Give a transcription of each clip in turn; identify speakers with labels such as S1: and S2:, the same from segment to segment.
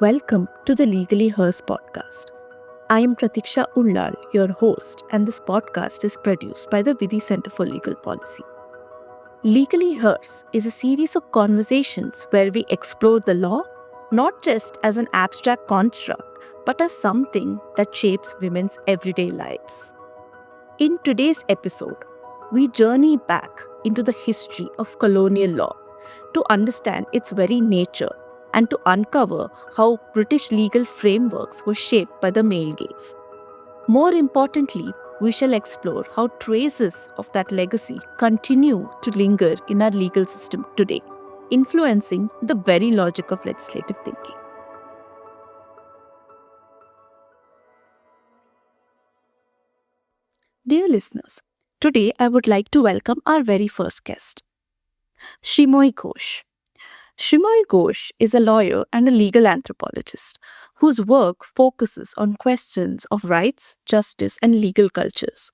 S1: Welcome to the Legally Hers podcast. I am Pratiksha Ullal, your host, and this podcast is produced by the Vidhi Center for Legal Policy. Legally Hers is a series of conversations where we explore the law not just as an abstract construct, but as something that shapes women's everyday lives. In today's episode, we journey back into the history of colonial law to understand its very nature and to uncover how British legal frameworks were shaped by the male gaze. More importantly, we shall explore how traces of that legacy continue to linger in our legal system today, influencing the very logic of legislative thinking. Dear listeners, today I would like to welcome our very first guest, Shrimoy Ghosh. Shrimoy Ghosh is a lawyer and a legal anthropologist whose work focuses on questions of rights, justice, and legal cultures.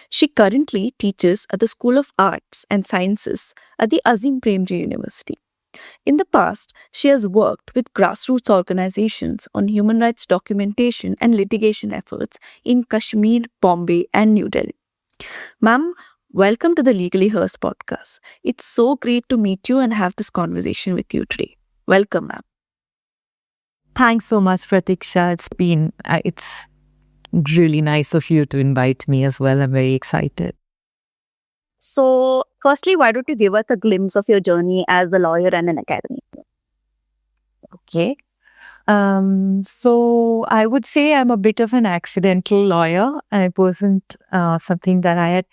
S1: She currently teaches at the School of Arts and Sciences at the Azim Premji University. In the past, she has worked with grassroots organizations on human rights documentation and litigation efforts in Kashmir, Bombay, and New Delhi. Ma'am, welcome to the Legally Hers podcast. It's so great to meet you and have this conversation with you today. Welcome, ma'am.
S2: Thanks so much, Pratiksha. It's really nice of you to invite me as well. I'm very excited.
S1: So, firstly, why don't you give us a glimpse of your journey as a lawyer and an academic?
S2: Okay. So I would say I'm a bit of an accidental lawyer. It wasn't something that I had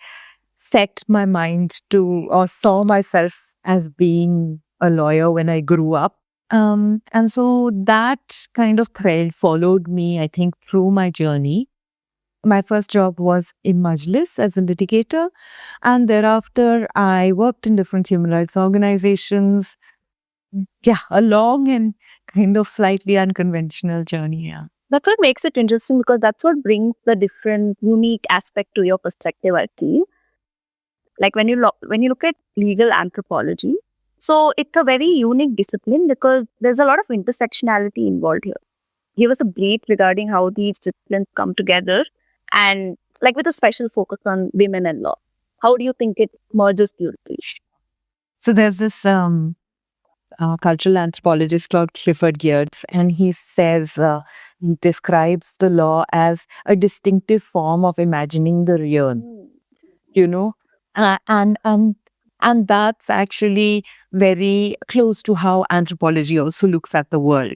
S2: set my mind to or saw myself as being a lawyer when I grew up. And so that kind of thread followed me, I think, through my journey. My first job was in Majlis as a litigator. And thereafter, I worked in different human rights organizations. Yeah, a long and kind of slightly unconventional journey. Yeah.
S1: That's what makes it interesting because that's what brings the different, unique aspect to your perspective, I feel. Like when you look at legal anthropology, so it's a very unique discipline because there's a lot of intersectionality involved here. Give us a brief regarding how these disciplines come together and like with a special focus on women and law. How do you think it merges beautifully?
S2: So there's this cultural anthropologist called Clifford Geertz, and he describes the law as a distinctive form of imagining the real. You know, and that's actually very close to how anthropology also looks at the world.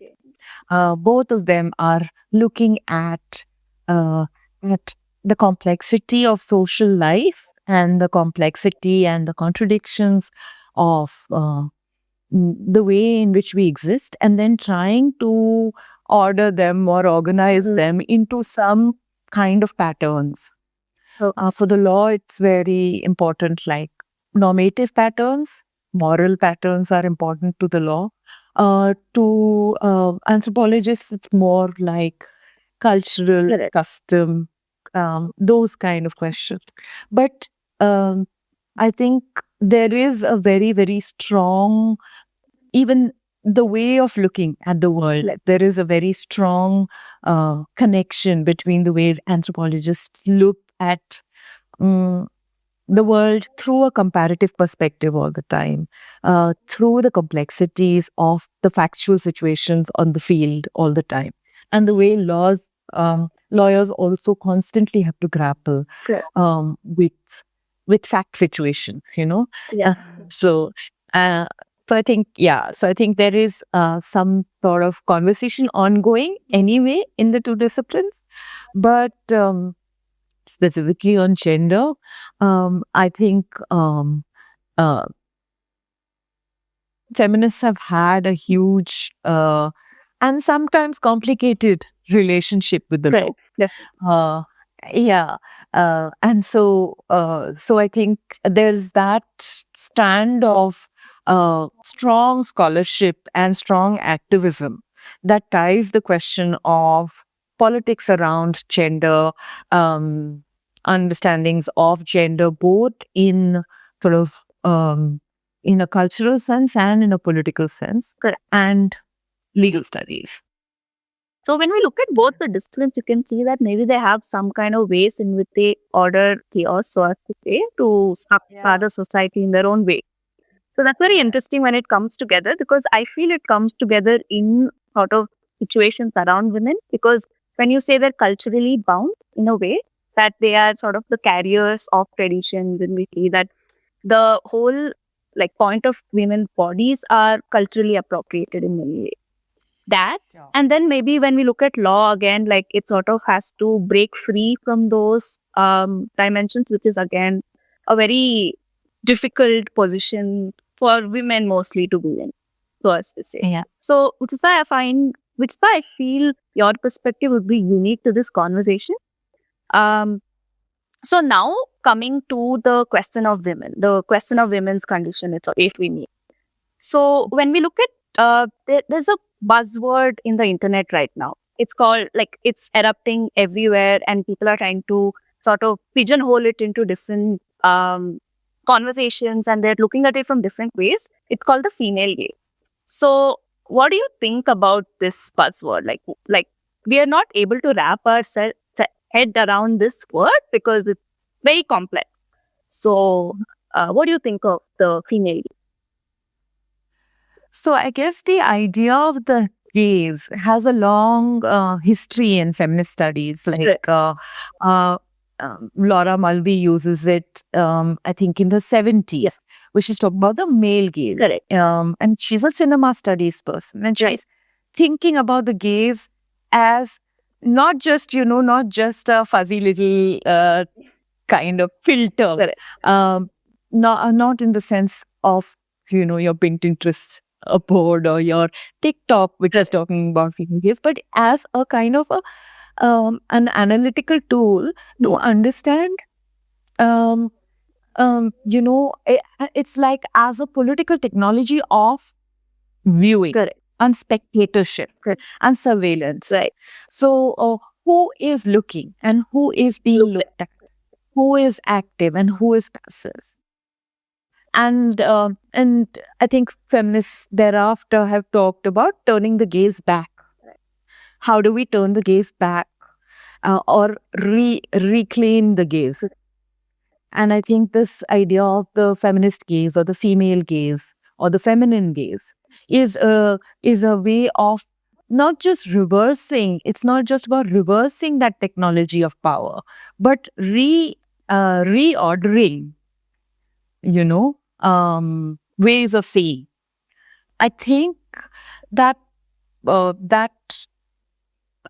S2: Both of them are looking at the complexity of social life and the complexity and the contradictions of the way in which we exist, and then trying to order them or organize them into some kind of patterns. For the law, it's very important, like normative patterns, moral patterns are important to the law. To anthropologists, it's more like cultural,
S1: Correct.
S2: custom, those kind of questions. But I think there is a very, very strong, even the way of looking at the world, there is a very strong connection between the way anthropologists look at the world through a comparative perspective all the time, through the complexities of the factual situations on the field all the time, and the way lawyers also constantly have to grapple
S1: Correct.
S2: with fact situation.
S1: Yeah.
S2: So. So I think there is some sort of conversation ongoing anyway in the two disciplines, but specifically on gender, I think uh, feminists have had a huge and sometimes complicated relationship with the law.
S1: Right. Yeah.
S2: Uh, yeah, and so I think there's that strand of strong scholarship and strong activism that ties the question of politics around gender, understandings of gender, both in sort of in a cultural sense and in a political sense,
S1: Correct.
S2: and legal studies.
S1: So when we look at both the disciplines, you can see that maybe they have some kind of ways in which they order chaos, so as to say, to start the society in their own way. So that's very interesting when it comes together, because I feel it comes together in sort of situations around women. Because when you say they're culturally bound in a way, that they are sort of the carriers of traditions, and we see that the whole like point of women's bodies are culturally appropriated in many ways. That,
S2: Yeah.
S1: and then maybe when we look at law again, like it sort of has to break free from those dimensions, which is again a very difficult position for women mostly to be in, so as to say.
S2: Yeah.
S1: So, which is why I feel your perspective would be unique to this conversation. Um, so now coming to the question of women, the question of women's condition, if we need. So when we look at there's a buzzword in the internet right now. It's called, like, it's erupting everywhere, and people are trying to sort of pigeonhole it into different conversations, and they're looking at it from different ways. It's called the female gaze. So what do you think about this buzzword? Like we are not able to wrap our head around this word because it's very complex. So what do you think of the female gaze?
S2: So I guess the idea of the gaze has a long history in feminist studies. Like Laura Mulvey uses it, I think, in the 70s,
S1: Yes.
S2: where she's talking about the male gaze.
S1: Correct.
S2: And she's a cinema studies person, and she's
S1: Right.
S2: thinking about the gaze as not just a fuzzy little kind of filter.
S1: Correct.
S2: Not in the sense of your Pinterest board or your TikTok, which is talking about female gaze, but as a kind of an analytical tool to understand. It's like as a political technology of viewing.
S1: Correct.
S2: And spectatorship.
S1: Correct.
S2: And surveillance.
S1: Right.
S2: So who is looking and who is being looked at? Who is active and who is passive? And I think feminists thereafter have talked about turning the gaze back. How do we turn the gaze back or reclaim the gaze? And I think this idea of the feminist gaze or the female gaze or the feminine gaze is a way of not just reversing. It's not just about reversing that technology of power, but reordering, ways of seeing. I think that that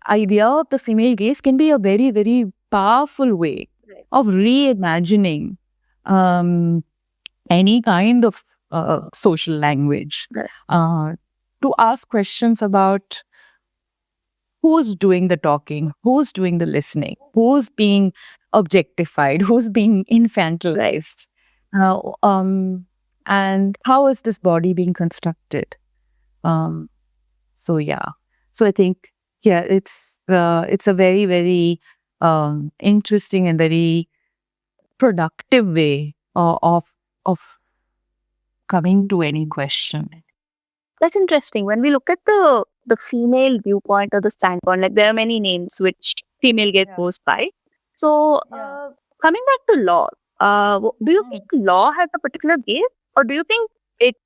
S2: idea of the female gaze can be a very, very powerful way of reimagining any kind of social language, to ask questions about who's doing the talking, who's doing the listening, who's being objectified, who's being infantilized, and how is this body being constructed. So I think it's a very, very interesting and very productive way of coming to any question.
S1: That's interesting. When we look at the female viewpoint or the standpoint, like there are many names which female gaze goes by. So coming back to law, do you think law has a particular gaze, or do you think it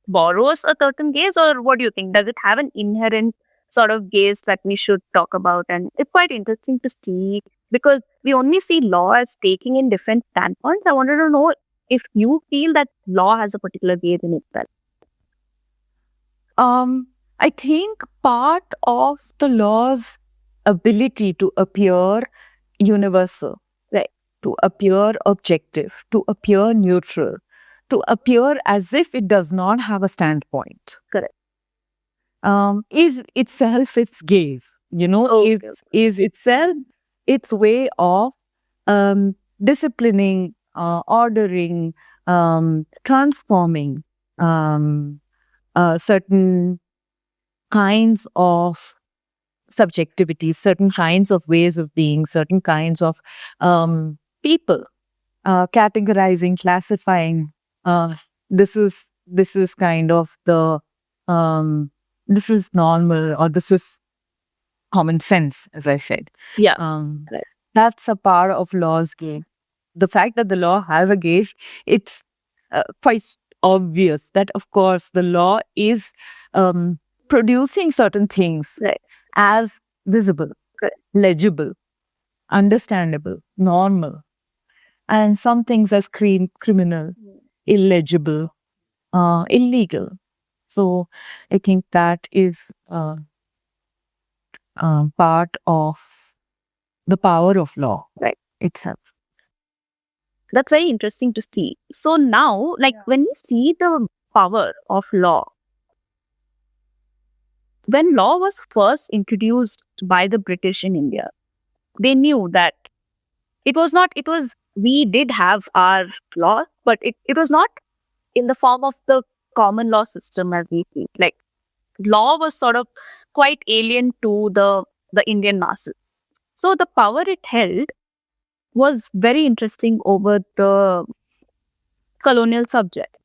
S1: borrows a certain gaze, or what do you think? Does it have an inherent sort of gaze that we should talk about? And it's quite interesting to see, because we only see law as taking in different standpoints. I wanted to know if you feel that law has a particular gaze in itself.
S2: I think part of the law's ability to appear universal,
S1: right,
S2: to appear objective, to appear neutral, to appear as if it does not have a standpoint.
S1: Correct.
S2: Is itself its gaze, is itself its way of disciplining, ordering, transforming certain kinds of subjectivity, certain kinds of ways of being, certain kinds of people, categorizing, classifying. This is kind of the this is normal, or this is common sense, as I said.
S1: Yeah. Right.
S2: That's a part of law's game. The fact that the law has a gaze, it's quite obvious that, of course, the law is producing certain things
S1: Right.
S2: as visible,
S1: Correct.
S2: legible, understandable, normal, and some things as criminal, illegible, illegal. So I think that is part of the power of law
S1: Right.
S2: itself.
S1: That's very interesting to see. So now, like when we see the power of law, when law was first introduced by the British in India, they knew that it was not, it was, we did have our law, but it was not in the form of the common law system as we think. Like law was sort of quite alien to the Indian masses. So the power it held was very interesting over the colonial subject.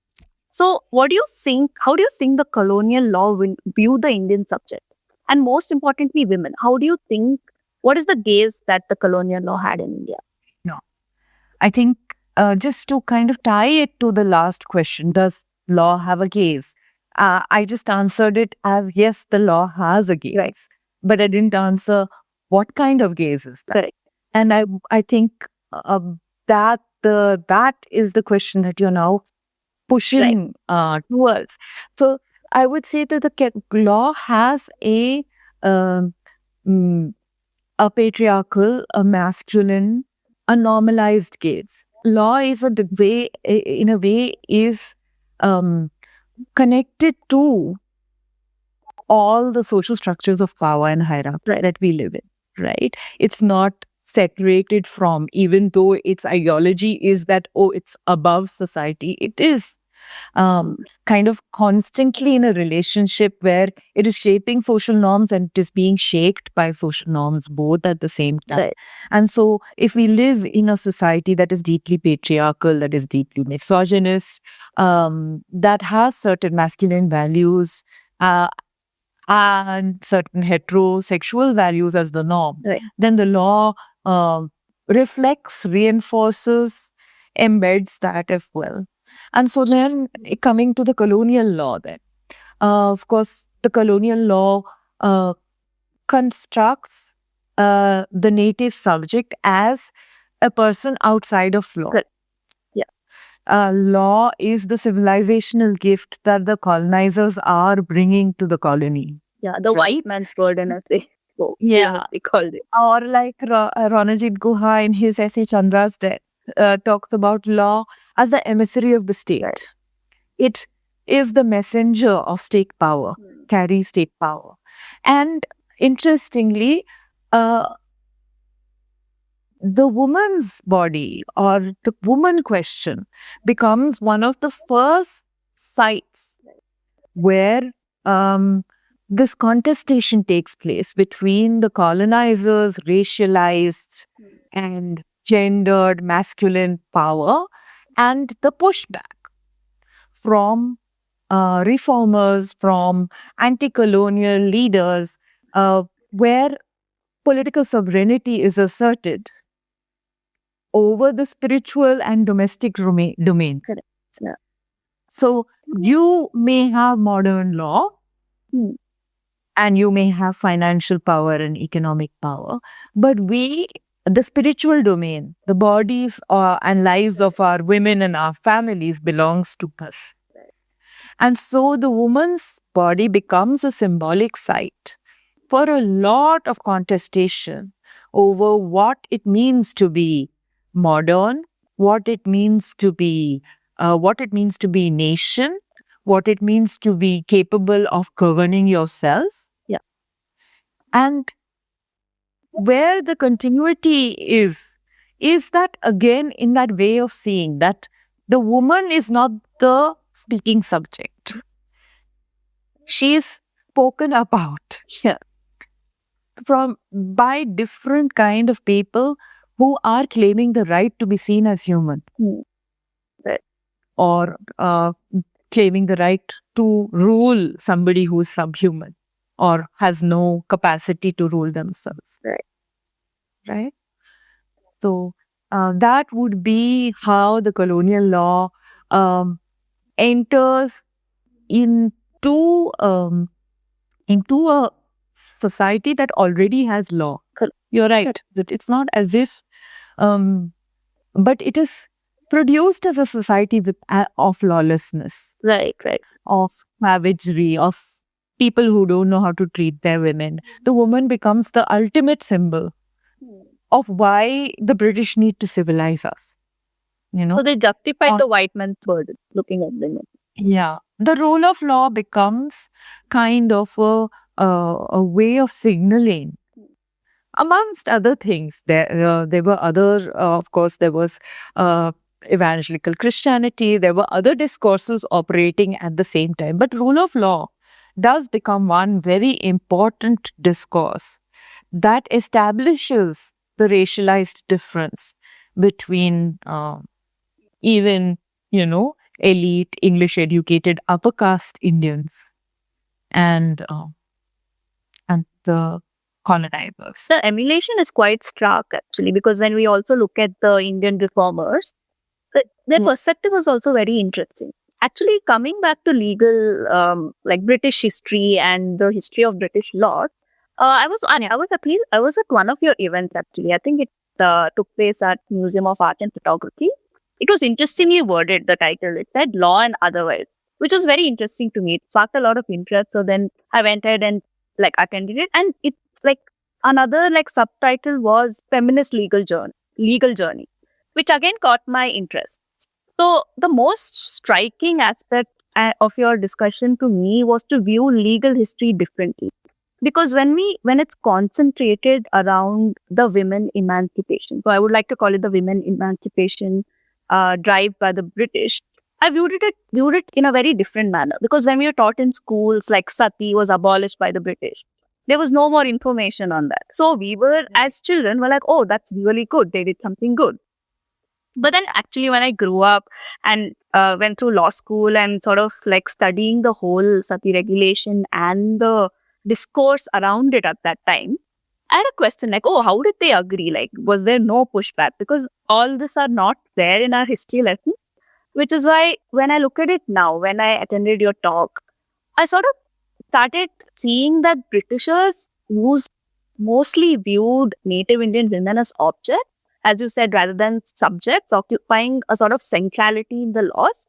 S1: So what do you think, how do you think the colonial law will view the Indian subject? And most importantly, women. How do you think, what is the gaze that the colonial law had in India?
S2: No. I think just to kind of tie it to the last question, does law have a gaze? I just answered it as yes, the law has a gaze.
S1: Right.
S2: But I didn't answer what kind of gaze is that.
S1: Correct.
S2: And I think that is the question that you're now pushing towards. So I would say that the law has a patriarchal, a masculine, a normalized gaze. Law is in a way is connected to all the social structures of power and hierarchy that we live in, right? It's not separated from, even though its ideology is that, oh, it's above society. It is kind of constantly in a relationship where it is shaping social norms and it is being shaped by social norms both at the same time.
S1: Right.
S2: And so if we live in a society that is deeply patriarchal, that is deeply misogynist, that has certain masculine values, and certain heterosexual values as the norm,
S1: Right.
S2: then the law reflects, reinforces, embeds that as well. And so then coming to the colonial law then, of course, the colonial law constructs the native subject as a person outside of law.
S1: Correct.
S2: Law is the civilizational gift that the colonizers are bringing to the colony.
S1: Yeah, the white man's burden, as they they called it.
S2: Or like Ronajit Guha in his essay Chandra's Death talks about law as the emissary of the state.
S1: Right.
S2: It is the messenger of state power, carries state power. And interestingly, the woman's body or the woman question becomes one of the first sites where this contestation takes place between the colonizers' racialized and gendered masculine power and the pushback from reformers, from anti-colonial leaders, where political sovereignty is asserted over the spiritual and domestic domain.
S1: Correct. Yeah.
S2: So you may have modern law and you may have financial power and economic power, but the spiritual domain, the bodies and lives of our women and our families belongs to us. And so the woman's body becomes a symbolic site for a lot of contestation over what it means to be modern, what it means to be nation, what it means to be capable of governing yourself.
S1: Yeah.
S2: And where the continuity is that again in that way of seeing that the woman is not the speaking subject. She is spoken about.
S1: Yeah.
S2: By different kind of people who are claiming the right to be seen as human.
S1: Right.
S2: Or claiming the right to rule somebody who is subhuman. or has no capacity to rule themselves. Right? So that would be how the colonial law um, enters into into a society that already has law. You're right. That it's not as if, but it is produced as a society of lawlessness,
S1: Right.
S2: of savagery, of people who don't know how to treat their women. The woman becomes the ultimate symbol of why the British need to civilize us.
S1: So they justified
S2: Or-
S1: the white man's burden looking at them.
S2: Yeah, the rule of law becomes kind of a way of signaling, amongst other things. There were other, of course, there was evangelical Christianity. There were other discourses operating at the same time. But rule of law does become one very important discourse that establishes the racialized difference between even, elite, English educated, upper caste Indians and the colonizers.
S1: The emulation is quite stark actually, because when we also look at the Indian reformers, their perspective was also very interesting. Actually, coming back to legal, like British history and the history of British law, I was at one of your events actually. I think it took place at Museum of Art and Photography. It was interestingly worded. The title, it said "Law and Otherwise," which was very interesting to me. It sparked a lot of interest. So then I went ahead and like attended it, and it like another like subtitle was "Feminist Legal Journey," which again caught my interest. So the most striking aspect of your discussion to me was to view legal history differently, because when it's concentrated around the women emancipation, so I would like to call it the women emancipation drive by the British. I viewed it in a very different manner, because when we were taught in schools like sati was abolished by the British, there was no more information on that. So we were, as children, were like, oh, that's really good. They did something good. But then actually when I grew up and went through law school and sort of like studying the whole sati regulation and the discourse around it at that time, I had a question like, oh, how did they agree? Like, was there no pushback? Because all this are not there in our history lesson, which is why when I look at it now, when I attended your talk, I sort of started seeing that Britishers who's mostly viewed Native Indian women as objects, as you said, rather than subjects, occupying a sort of centrality in the laws.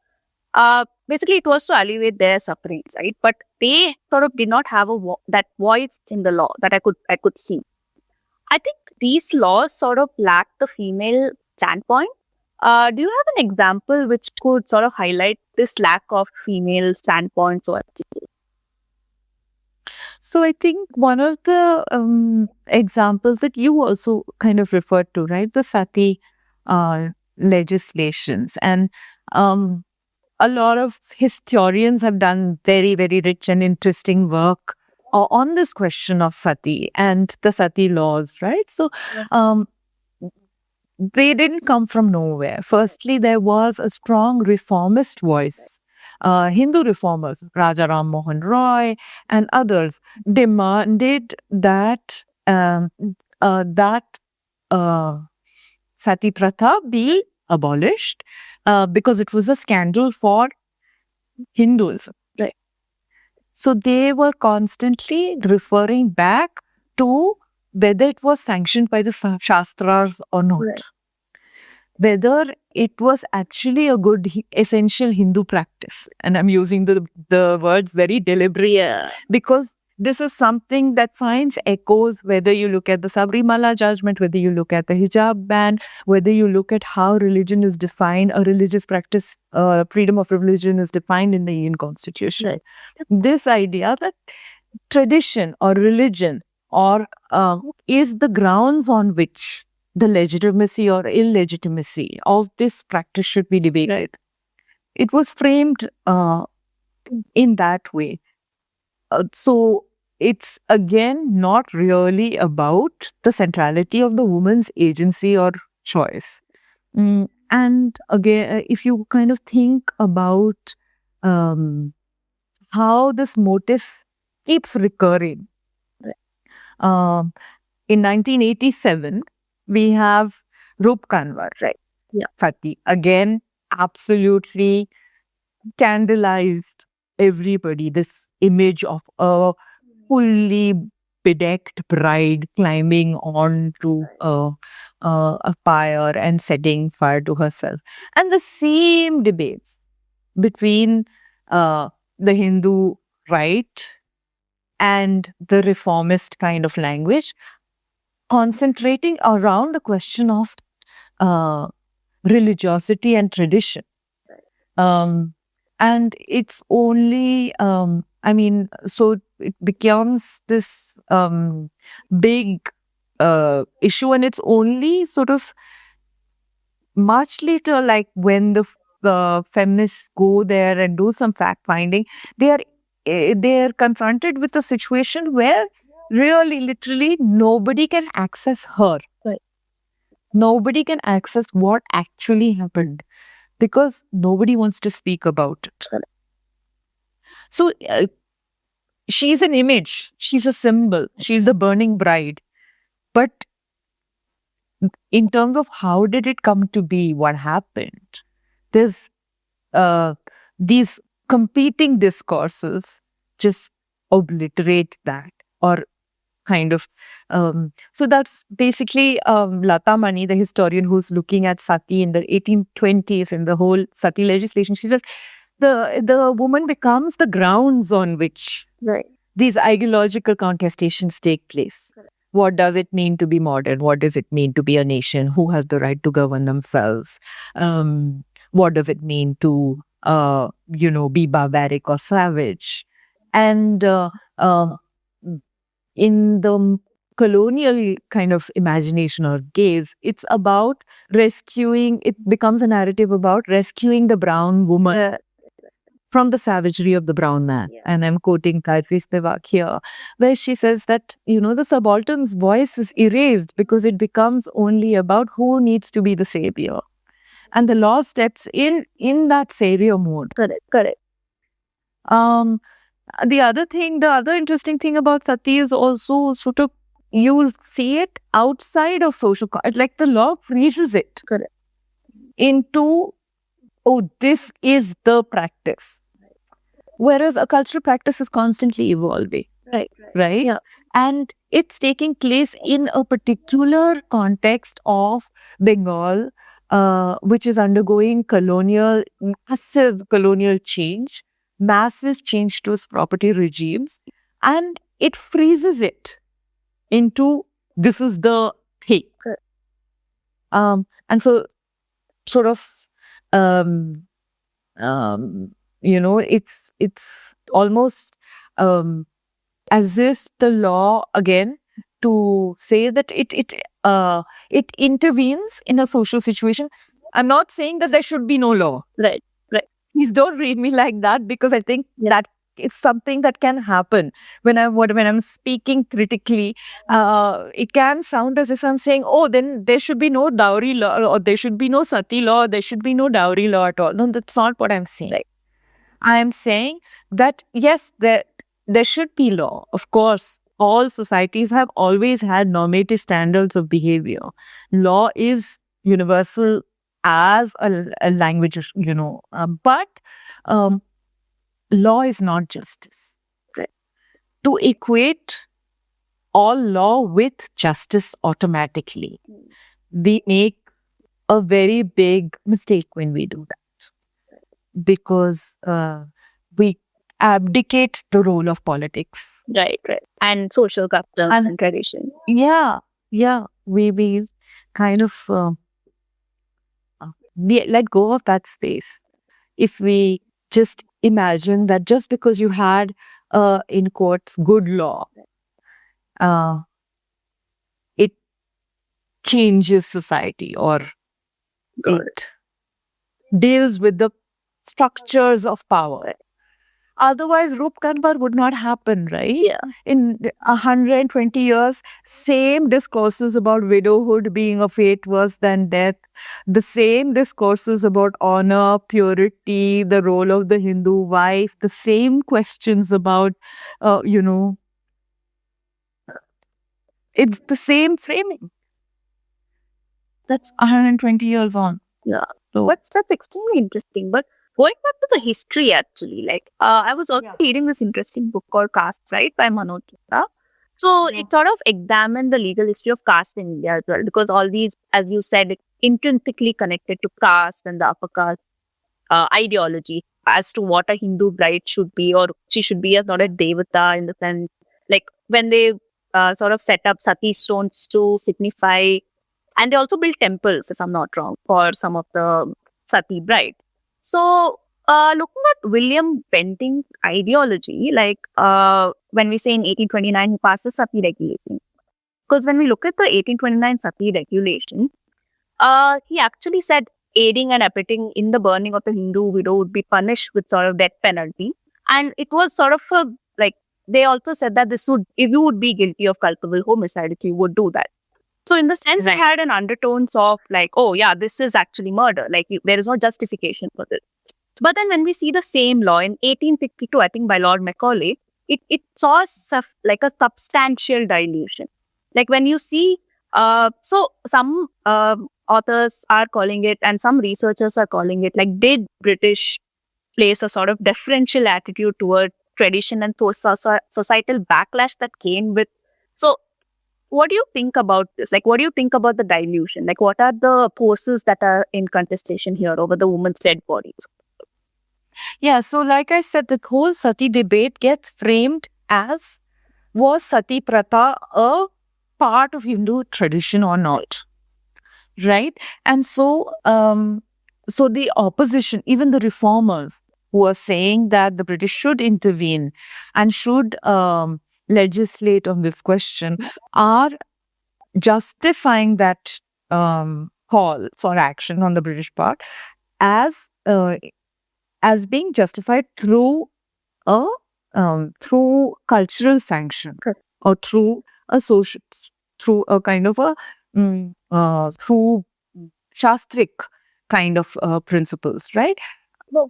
S1: Basically, it was to alleviate their sufferings, right? But they sort of did not have that voice in the law that I could see. I think these laws sort of lack the female standpoint. Do you have an example which could sort of highlight this lack of female standpoint?
S2: So I think one of the examples that you also kind of referred to, right, the sati legislations, and a lot of historians have done very, very rich and interesting work on this question of sati and the sati laws, right? So they didn't come from nowhere. Firstly, there was a strong reformist voice. Hindu reformers, Raja Ram Mohan Roy and others, demanded that sati pratha be abolished because it was a scandal for Hinduism.
S1: Right.
S2: So they were constantly referring back to whether it was sanctioned by the Shastras or not.
S1: Right.
S2: Whether it was actually a good essential Hindu practice. And I'm using the words very deliberately.
S1: Yeah.
S2: Because this is something that finds echoes, whether you look at the Sabrimala judgment, whether you look at the hijab ban, whether you look at how religion is defined, a religious practice, freedom of religion is defined in the Indian Constitution.
S1: Right.
S2: This idea that tradition or religion or is the grounds on which the legitimacy or illegitimacy of this practice should be debated.
S1: Right.
S2: It was framed in that way. So it's again not really about the centrality of the woman's agency or choice. And again, if you kind of think about how this motif keeps recurring. Um, in 1987, we have Roop Kanwar, right?
S1: Yeah.
S2: Sati. Again, absolutely candlelized everybody. This image of a fully bedecked bride climbing onto a pyre and setting fire to herself. And the same debates between the Hindu right and the reformist kind of language, concentrating around the question of uh, religiosity and tradition. And it's only, so it becomes this big issue, and it's only sort of much later, like when the feminists go there and do some fact finding, they are confronted with a situation where really, literally, nobody can access her.
S1: Right.
S2: Nobody can access what actually happened because nobody wants to speak about it.
S1: Correct.
S2: So she's an image, she's a symbol, she's the burning bride. But in terms of how did it come to be, what happened, there's these competing discourses just obliterate that, or kind of. So that's basically Lata Mani, the historian who's looking at sati in the 1820s and the whole sati legislation. She says the woman becomes the grounds on which
S1: Right.
S2: these ideological contestations take place. What does it mean to be modern? What does it mean to be a nation? Who has the right to govern themselves? What does it mean to, be barbaric or savage? And in the colonial kind of imagination or gaze, it's about rescuing, it becomes a narrative about rescuing the brown woman from the savagery of the brown man.
S1: Yeah.
S2: And I'm quoting Gayatri Spivak here, where she says that, the subaltern's voice is erased because it becomes only about who needs to be the savior. And the law steps in that savior mode.
S1: Correct.
S2: The other interesting thing about sati is also sort of, you see it outside of social, like the law freezes it.
S1: Correct.
S2: Into, oh, this is the practice. Whereas a cultural practice is constantly evolving. Right?
S1: Yeah.
S2: And it's taking place in a particular context of Bengal, which is undergoing massive colonial change, massive change to its property regimes, and it freezes it into, this is the thing.
S1: Correct.
S2: And so, sort of, it's almost as if the law, again, to say that it intervenes in a social situation. I'm not saying that there should be no law.
S1: Right.
S2: Please don't read me like that, because I think that it's something that can happen when I'm speaking critically. It can sound as if I'm saying, oh, then there should be no dowry law, or there should be no sati law, there should be no dowry law at all. No, that's not what I'm saying.
S1: Right.
S2: I am saying that yes, there should be law. Of course, all societies have always had normative standards of behavior. Law is universal as a language, but law is not justice.
S1: Right.
S2: To equate all law with justice automatically, we make a very big mistake when we do that, because we abdicate the role of politics.
S1: Right. And social customs and tradition.
S2: Yeah. We kind of let go of that space. If we just imagine that just because you had, in quotes, good law, it changes society, or it deals with the structures of power. Otherwise, Rup Kanwar would not happen, right?
S1: Yeah.
S2: In 120 years, same discourses about widowhood being a fate worse than death, the same discourses about honor, purity, the role of the Hindu wife, the same questions about, it's the same framing.
S1: That's
S2: 120 years on.
S1: Yeah.
S2: So,
S1: That's extremely interesting. But going back to the history, actually, like I was also reading this interesting book called Castes, right, by Manoj Chitra. So
S2: Yeah.
S1: it sort of examined the legal history of caste in India as well, because all these, as you said, it intrinsically connected to caste and the upper caste ideology as to what a Hindu bride should be, or she should be as not a devata in the sense, like when they sort of set up sati stones to signify, and they also built temples, if I'm not wrong, for some of the sati bride. So, looking at William Bentinck's ideology, like when we say in 1829 he passes sati regulation, because when we look at the 1829 sati regulation, he actually said aiding and abetting in the burning of the Hindu widow would be punished with sort of death penalty. And it was sort of a, like, they also said that this would, if you would be guilty of culpable homicide, if you would do that. So in the sense, it had an undertones of like, oh yeah, this is actually murder. Like there is no justification for this. But then when we see the same law in 1852, I think by Lord Macaulay, it saw like a substantial dilution. Like when you see, so some authors are calling it, and some researchers are calling it, like, did British place a sort of deferential attitude toward tradition and societal backlash that came with. So what do you think about this? Like, what do you think about the dilution? Like, what are the forces that are in contestation here over the woman's dead bodies?
S2: Yeah, so like I said, the whole sati debate gets framed as, was sati pratha a part of Hindu tradition or not? Right? And so, so the opposition, even the reformers who are saying that the British should intervene and should legislate on this question, are justifying that call for action on the British part as being justified through a through cultural sanction, or through a social, through a kind of a through shastric kind of principles, right?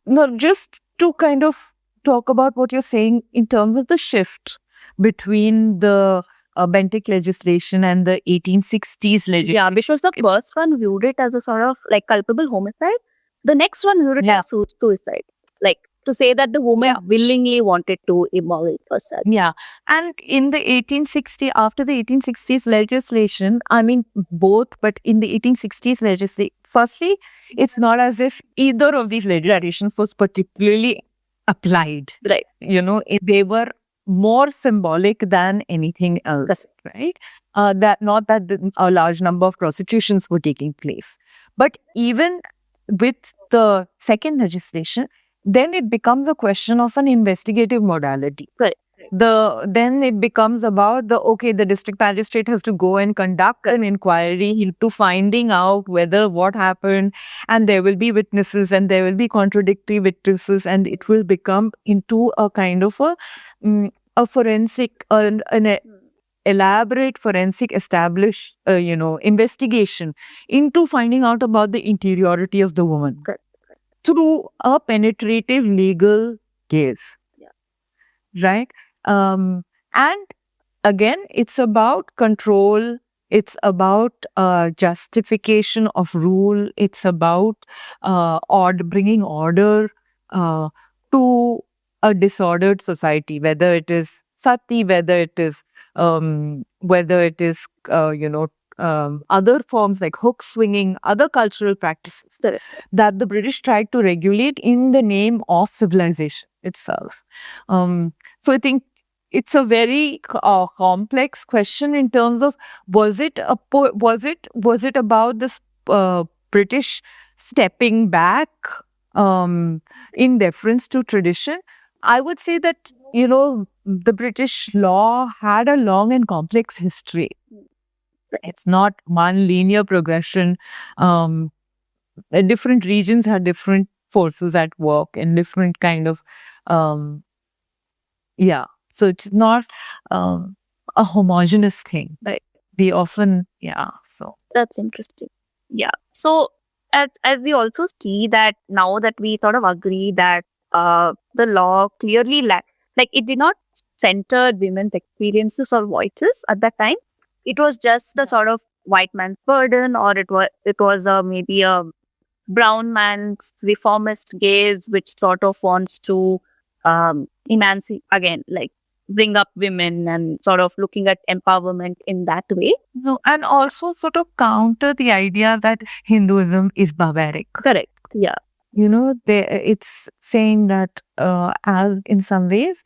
S2: No, just to kind of talk about what you're saying in terms of the shift between the Bentinck legislation and the 1860s legislation.
S1: Yeah, which was the first one viewed it as a sort of like culpable homicide. The next one viewed it as suicide. Like, to say that the woman willingly wanted to immolate herself.
S2: Yeah. And in the 1860s, after the 1860s legislation, I mean, both, but in the 1860s legislation, firstly, it's not as if either of these legislations was particularly applied.
S1: Right.
S2: You know, they were more symbolic than anything else, right? That not that a large number of prosecutions were taking place. But even with the second legislation, then it becomes a question of an investigative modality.
S1: Right.
S2: Then it becomes about the district magistrate has to go and conduct an inquiry into finding out whether what happened, and there will be witnesses and there will be contradictory witnesses, and it will become into a kind of a forensic, an elaborate forensic investigation into finding out about the interiority of the woman.
S1: Correct.
S2: Through a penetrative legal gaze. Right? And again, it's about control. It's about justification of rule. It's about bringing order to a disordered society, whether it is sati, whether it is other forms like hook swinging, other cultural practices that the British tried to regulate in the name of civilization itself. So I think it's a very complex question in terms of, was it about this British stepping back in deference to tradition? I would say that, the British law had a long and complex history. It's not one linear progression. Different regions had different forces at work and different kind of Yeah. So it's not a homogeneous thing.
S1: Right.
S2: We often, so.
S1: That's interesting. Yeah. So as we also see that now that we sort of agree that the law clearly like it did not center women's experiences or voices at that time. It was just a sort of white man's burden, or it was maybe a brown man's reformist gaze, which sort of wants to emancipate again, like bring up women and sort of looking at empowerment in that way.
S2: No, and also sort of counter the idea that Hinduism is barbaric.
S1: Correct. Yeah.
S2: It's saying that as in some ways,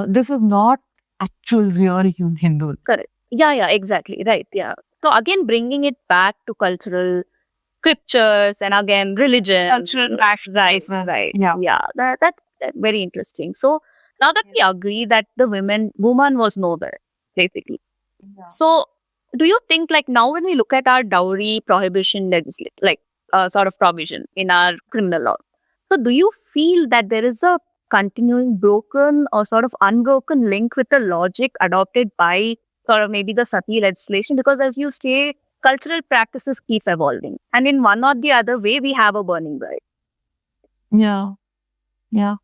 S2: this is not actual real Hindu.
S1: Correct. Yeah, exactly. Right. Yeah. So again, bringing it back to cultural scriptures and again religion.
S2: Cultural nationalism.
S1: Right.
S2: Yeah.
S1: Yeah. That's very interesting. So now that we agree that the woman was nowhere, basically. So do you think like now when we look at our dowry prohibition legislation, like sort of provision in our criminal law, so do you feel that there is a continuing broken or sort of unbroken link with the logic adopted by sort of maybe the sati legislation? Because as you say, cultural practices keep evolving, and in one or the other way, we have a burning bride.
S2: Yeah. Yeah.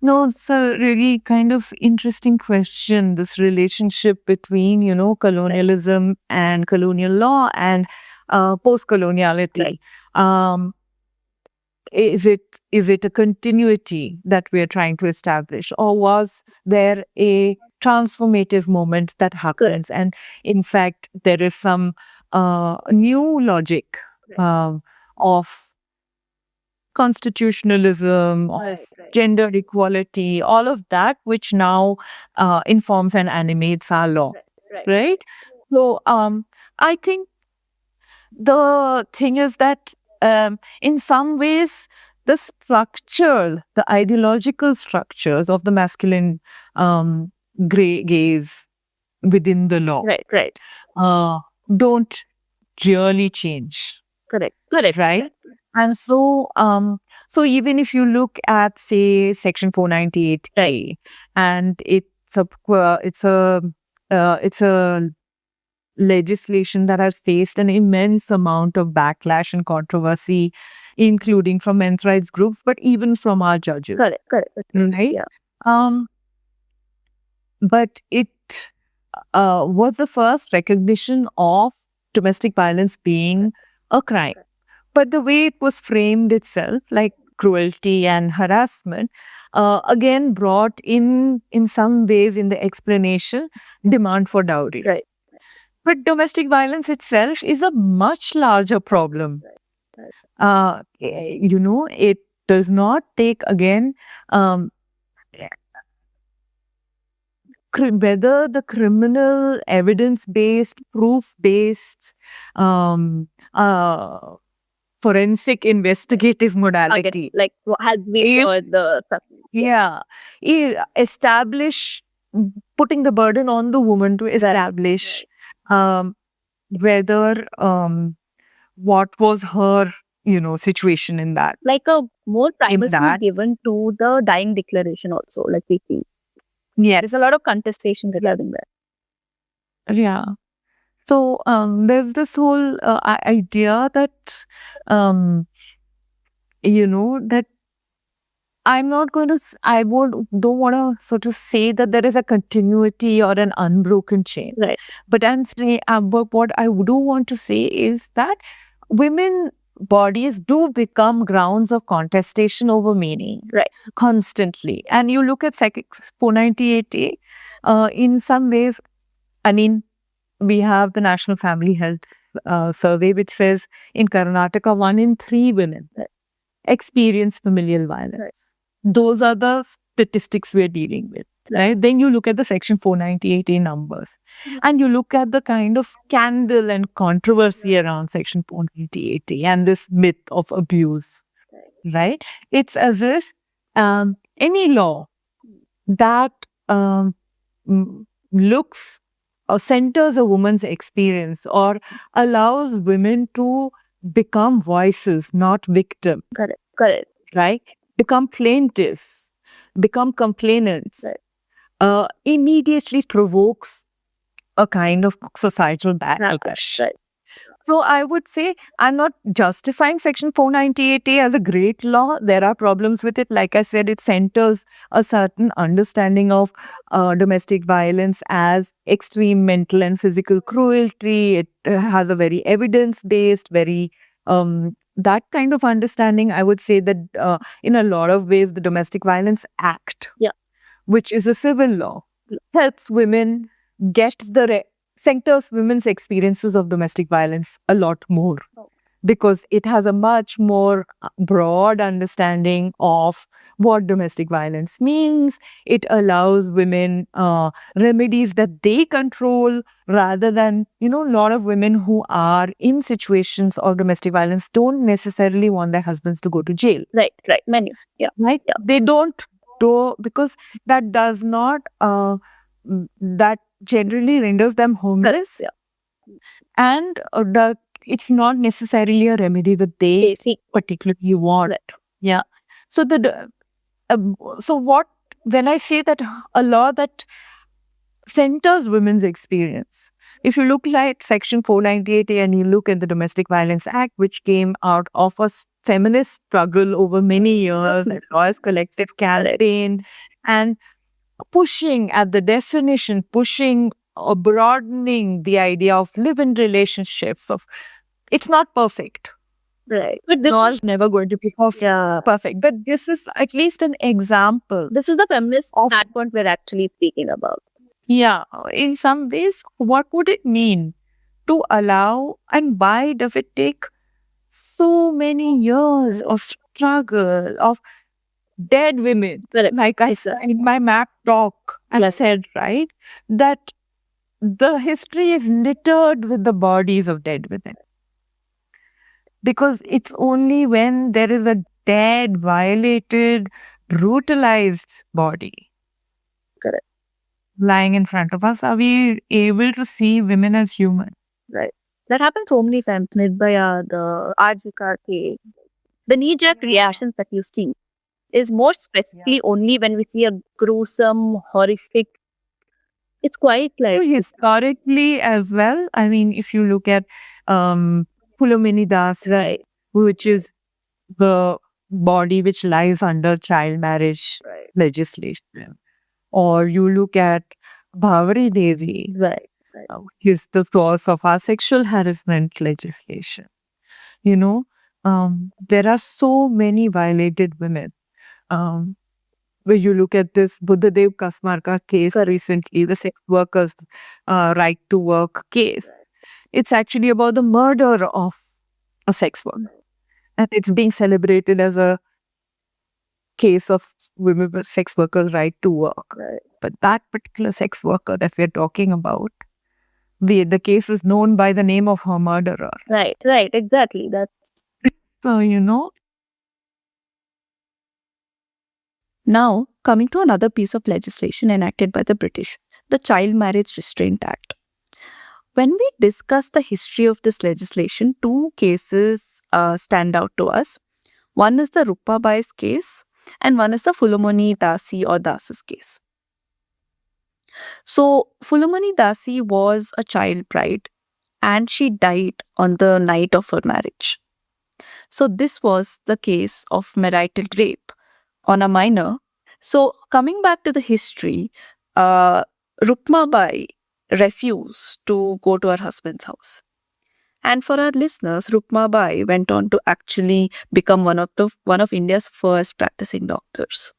S2: No, it's a really kind of interesting question. This relationship between, colonialism and colonial law and post-coloniality. Is it a continuity that we are trying to establish, or was there a transformative moment that happens? And in fact, there is some new logic of constitutionalism, of gender equality, all of that, which now informs and animates our law, right? So I think the thing is that in some ways, the structure, the ideological structures of the masculine gaze within the law, don't really change.
S1: Correct.
S2: Right? And so, so even if you look at, say, Section 498A, and it's a legislation that has faced an immense amount of backlash and controversy, including from men's rights groups, but even from our judges.
S1: Correct.
S2: Right?
S1: Yeah.
S2: But it was the first recognition of domestic violence being a crime. But the way it was framed itself, like cruelty and harassment, again brought in some ways in the explanation, demand for dowry.
S1: Right.
S2: But domestic violence itself is a much larger problem. It does not take, again, whether the criminal evidence-based, proof-based, forensic investigative modality.
S1: Like has been
S2: establish, putting the burden on the woman to establish whether what was her situation in that.
S1: Like a more primacy given to the dying declaration also, like we see.
S2: Yeah.
S1: There's a lot of contestation regarding that.
S2: Yeah. So there's this whole idea that that I'm not going to, don't want to sort of say that there is a continuity or an unbroken chain.
S1: Right.
S2: But but what I do want to say is that women bodies do become grounds of contestation over meaning.
S1: Right.
S2: Constantly. And you look at 498A, in some ways, I mean, we have the National Family Health Survey, which says in Karnataka, 1 in 3 women experience familial violence.
S1: Right.
S2: Those are the statistics we're dealing with. Right? Then you look at the Section 498A numbers, and you look at the kind of scandal and controversy around Section 498A and this myth of abuse. Right? It's as if any law that looks or centers a woman's experience or allows women to become voices, not victims.
S1: Correct.
S2: Right? Become plaintiffs, become complainants.
S1: Right.
S2: immediately provokes a kind of societal backlash.
S1: Right.
S2: So I would say I'm not justifying Section 498A as a great law. There are problems with it. Like I said, it centers a certain understanding of domestic violence as extreme mental and physical cruelty. It has a very evidence-based, very that kind of understanding. I would say that in a lot of ways, the Domestic Violence Act, which is a civil law, helps women get centers women's experiences of domestic violence a lot more because it has a much more broad understanding of what domestic violence means. It allows women remedies that they control rather than, a lot of women who are in situations of domestic violence don't necessarily want their husbands to go to jail.
S1: Right. Many. Yeah.
S2: Right?
S1: Yeah.
S2: They don't do because that does not, that generally renders them homeless.
S1: Yeah.
S2: And it's not necessarily a remedy that they particularly want. Yeah. So when I say that a law that centers women's experience, if you look like Section 498A and you look at the Domestic Violence Act, which came out of a feminist struggle over many years, that Lawyers Collective campaign, and pushing at the definition, pushing or broadening the idea of live-in relationships. It's not perfect.
S1: Right. But this
S2: law
S1: is
S2: is never going to be perfect. But this is at least an example.
S1: this is the feminist standpoint we're actually speaking about.
S2: Yeah. In some ways, what would it mean to allow, and why does it take so many years of struggle, of dead women? Like I said in my MAP talk, and I said, right, that the history is littered with the bodies of dead women. Because it's only when there is a dead, violated, brutalized body lying in front of us are we able to see women as human.
S1: Right. That happens so many times. Nirbhaya, the RG case. The knee-jerk reactions that you see is more specifically only when we see a gruesome, horrific. It's quite like
S2: historically as well. I mean, if you look at Philomeni Das,
S1: right,
S2: which is the body which lies under child marriage legislation, or you look at Bhavari Devi,
S1: right,
S2: is the source of our sexual harassment legislation. There are so many violated women. Where you look at this Buddhadev Kasmarka case recently, the sex workers' right to work case, it's actually about the murder of a sex worker. And it's being celebrated as a case of women sex workers' right to work. But that particular sex worker that we're talking about, the case is known by the name of her murderer.
S1: Right, exactly. That's Now, coming to another piece of legislation enacted by the British, the Child Marriage Restraint Act. When we discuss the history of this legislation, two cases stand out to us. One is the Rukmabai's case, and one is the Philomeni Dasi or Das's case. So, Philomeni Dasi was a child bride, and she died on the night of her marriage. So, this was the case of marital rape on a minor. So, coming back to the history, Rukmabai refused to go to her husband's house. And for our listeners, Rukmabai went on to actually become one of India's first practicing doctors.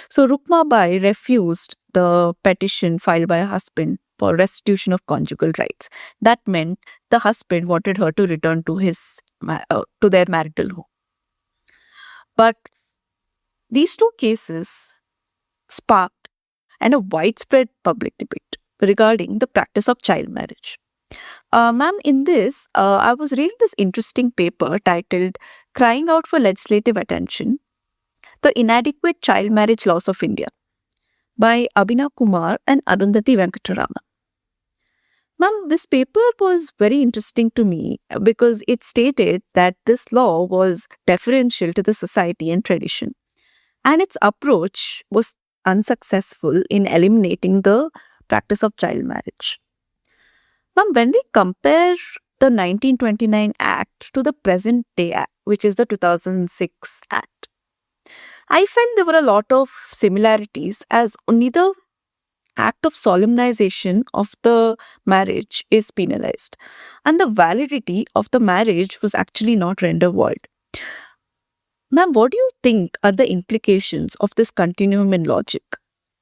S1: So Rukmabai refused the petition filed by her husband for restitution of conjugal rights. That meant the husband wanted her to return to their marital home. But these two cases sparked a widespread public debate regarding the practice of child marriage. Ma'am, in this, I was reading this interesting paper titled Crying Out for Legislative Attention, The Inadequate Child Marriage Laws of India by Abhinav Kumar and Arundhati Venkataraman. Ma'am, this paper was very interesting to me because it stated that this law was deferential to the society and tradition. And its approach was unsuccessful in eliminating the practice of child marriage. Ma'am, when we compare the 1929 Act to the present day Act, which is the 2006 Act, I felt there were a lot of similarities, as only the act of solemnization of the marriage is penalized, and the validity of the marriage was actually not rendered void. Ma'am, what do you think are the implications of this continuum in logic?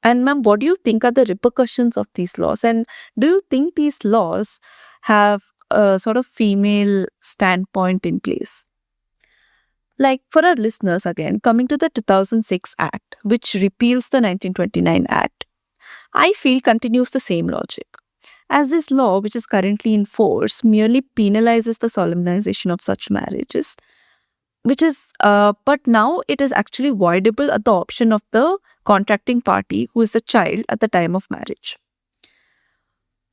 S1: And ma'am, what do you think are the repercussions of these laws? And do you think these laws have a sort of female standpoint in place? Like, for our listeners, again, coming to the 2006 Act, which repeals the 1929 Act, I feel continues the same logic. As this law, which is currently in force, merely penalizes the solemnization of such marriages, but now it is actually voidable at the option of the contracting party, who is the child at the time of marriage.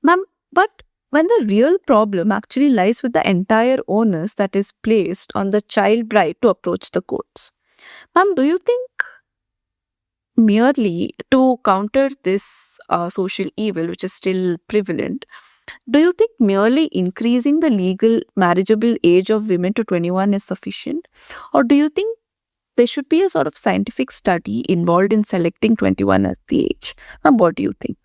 S1: Ma'am, but when the real problem actually lies with the entire onus that is placed on the child bride to approach the courts. Ma'am, do you think merely to counter this social evil, which is still prevalent, do you think merely increasing the legal marriageable age of women to 21 is sufficient? Or do you think there should be a sort of scientific study involved in selecting 21 as the age? And what do you think?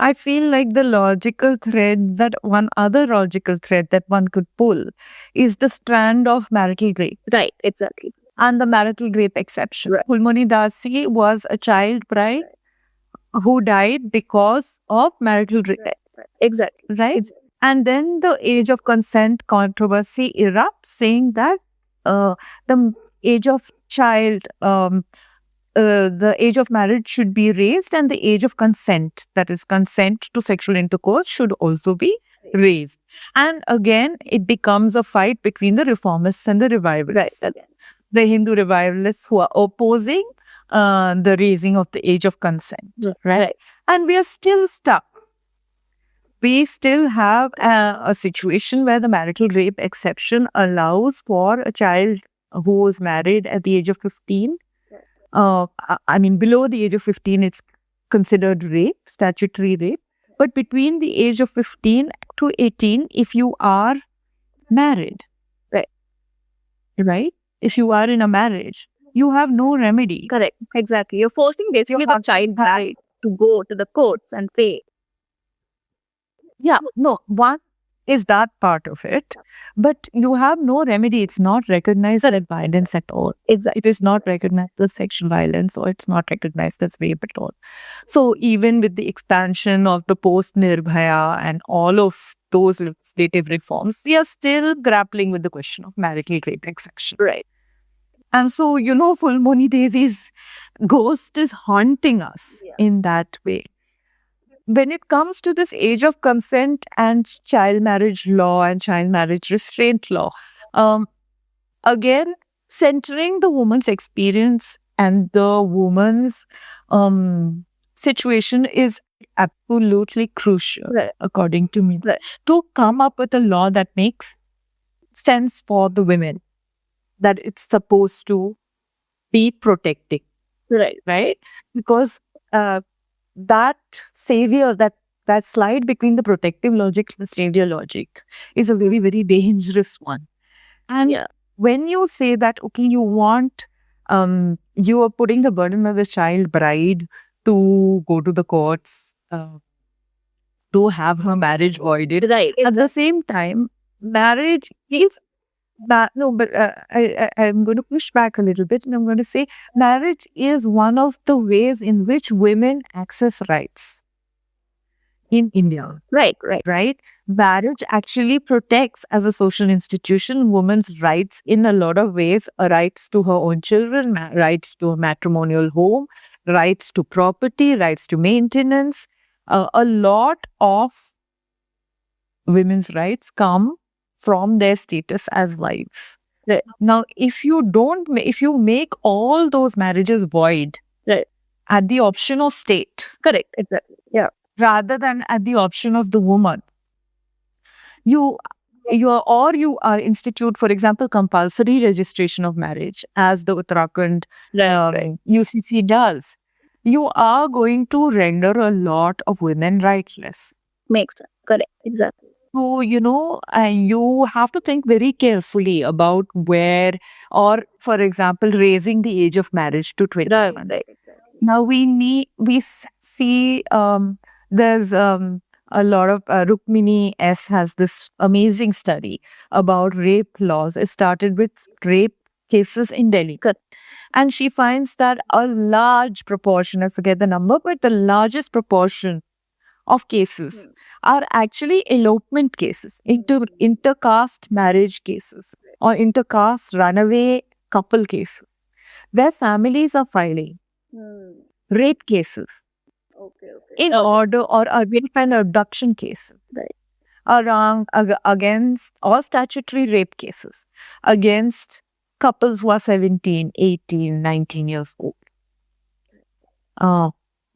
S2: I feel like the logical thread, that one other logical thread that one could pull is the strand of marital rape.
S1: Right, exactly.
S2: And the marital rape exception.
S1: Right.
S2: Fulmoni Dasi was a child bride who died because of marital rape.
S1: Right. Exactly.
S2: Right?
S1: Exactly.
S2: And then the age of consent controversy erupts, saying that the age of child, the age of marriage should be raised, and the age of consent, that is consent to sexual intercourse, should also be raised. And again, it becomes a fight between the reformists and the revivalists.
S1: Right.
S2: The Hindu revivalists who are opposing the raising of the age of consent. Right? And we are still stuck. We still have a situation where the marital rape exception allows for a child who was married at the age of 15. I mean, below the age of 15, it's considered rape, statutory rape. But between the age of 15 to 18, if you are married, right? If you are in a marriage, you have no remedy.
S1: Correct. Exactly. You're forcing basically the child bride to go to the courts and pay.
S2: Yeah, no, one is that part of it, but you have no remedy. It's not recognized as violence at all.
S1: Exactly.
S2: It is not recognized as sexual violence, or it's not recognized as rape at all. So even with the expansion of the post-Nirbhaya and all of those legislative reforms, we are still grappling with the question of marital rape exception.
S1: Right.
S2: And so, Fulmoni Devi's ghost is haunting us in that way. When it comes to this age of consent and child marriage law and child marriage restraint law, again, centering the woman's experience and the woman's situation is absolutely crucial, according to me, to come up with a law that makes sense for the women, that it's supposed to be protecting. Right? Because that savior, that slide between the protective logic and the savior logic is a very, very dangerous one. And when you say that, okay, you want, you are putting the burden of the child bride to go to the courts, to have her marriage voided.
S1: Right.
S2: At the same time, marriage is that, no, but I'm going to push back a little bit, and I'm going to say marriage is one of the ways in which women access rights in India.
S1: Right.
S2: Marriage actually protects, as a social institution, women's rights in a lot of ways: rights to her own children, rights to a matrimonial home, rights to property, rights to maintenance. A lot of women's rights come from their status as wives. Now, if you make all those marriages void at the option of state,
S1: Correct. Exactly. Yeah.
S2: rather than at the option of the woman, you you are institute, for example, compulsory registration of marriage, as the Uttarakhand UCC does, you are going to render a lot of women rightless.
S1: Makes sense. Correct. Exactly.
S2: So, you have to think very carefully about where, or for example, raising the age of marriage to 21.
S1: Right.
S2: Now see there's a lot of Rukmini S has this amazing study about rape laws. It started with rape cases in Delhi.
S1: Correct.
S2: And she finds that a large proportion, I forget the number, but the largest proportion of cases are actually elopement cases, intercaste marriage cases, or intercaste runaway couple cases, where families are filing rape cases in order, or rape and abduction cases, against, or statutory rape cases against couples who are 17, 18, 19 years old.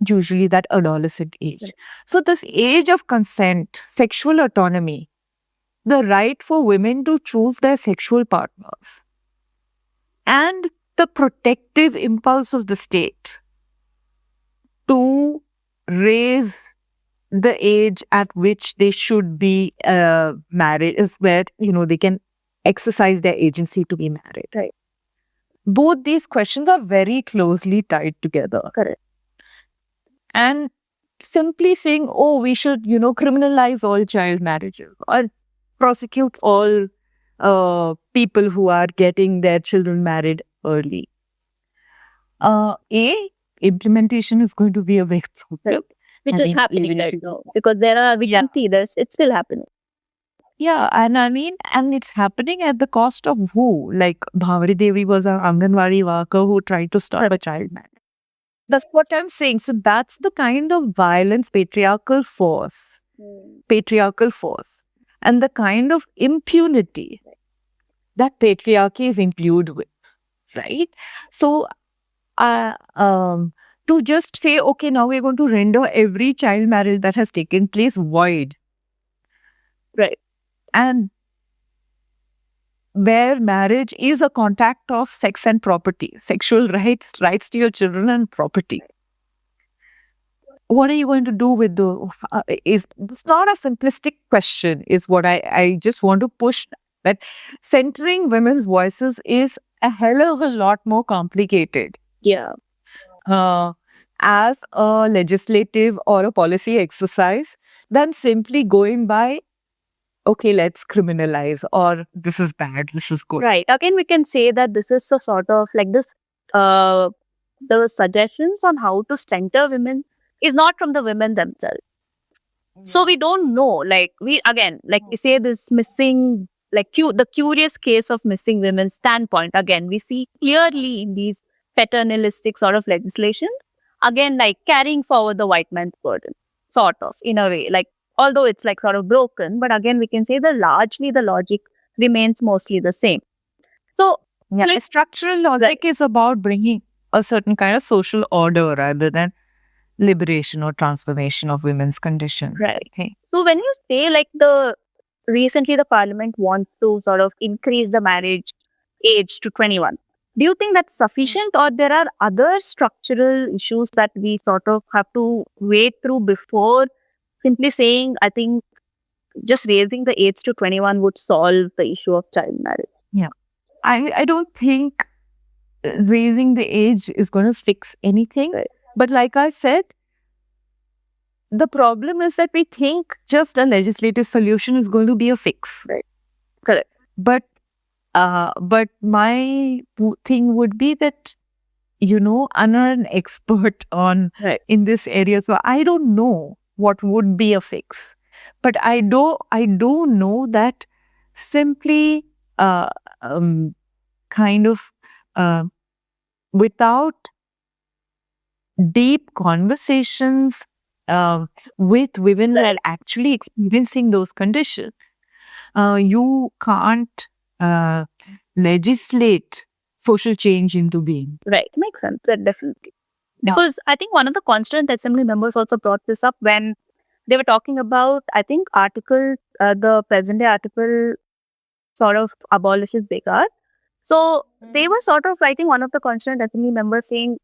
S2: Usually that adolescent age.
S1: Right.
S2: So this age of consent, sexual autonomy, the right for women to choose their sexual partners, and the protective impulse of the state to raise the age at which they should be married is where, they can exercise their agency to be married.
S1: Right.
S2: Both these questions are very closely tied together.
S1: Correct.
S2: And simply saying, oh, we should, criminalize all child marriages or prosecute all people who are getting their children married early. Implementation is going to be a big problem.
S1: Which is happening right now. Because we can see this, it's still happening.
S2: Yeah, and it's happening at the cost of who? Like Bhavari Devi was an Anganwadi worker who tried to stop a child marriage. That's what I'm saying. So that's the kind of violence, patriarchal force, and the kind of impunity that patriarchy is imbued with, right? So, to just say, okay, now we're going to render every child marriage that has taken place void.
S1: Right.
S2: And where marriage is a contact of sex and property, sexual rights to your children and property. What are you going to do with it's not a simplistic question, is what I just want to push, that centering women's voices is a hell of a lot more complicated.
S1: Yeah.
S2: As a legislative or a policy exercise than simply going by, okay, let's criminalize, or this is bad, this is good.
S1: Right. Again, we can say that this is a sort of like this, the suggestions on how to center women is not from the women themselves. So we don't know, we say this missing, the curious case of missing women's standpoint. Again, we see clearly in these paternalistic sort of legislation, again, carrying forward the white man's burden, sort of, in a way, although it's sort of broken, but again, we can say that largely the logic remains mostly the same. So,
S2: structural logic is about bringing a certain kind of social order rather than liberation or transformation of women's condition.
S1: Right.
S2: Okay.
S1: So when you say recently the parliament wants to sort of increase the marriage age to 21, do you think that's sufficient, or there are other structural issues that we sort of have to wade through before simply saying, I think just raising the age to 21 would solve the issue of child marriage?
S2: Yeah. I don't think raising the age is going to fix anything.
S1: Right.
S2: But like I said, the problem is that we think just a legislative solution is going to be a fix.
S1: Right. Correct.
S2: But my thing would be that, I'm not an expert in this area, so I don't know what would be a fix. But I do know that simply without deep conversations with women who are actually experiencing those conditions, you can't legislate social change into being.
S1: Right. Makes sense. That definitely. Because I think one of the Constituent Assembly members also brought this up when they were talking about, I think, the present day article sort of abolishes Bekar. So they were sort of, I think, one of the Constituent Assembly members saying,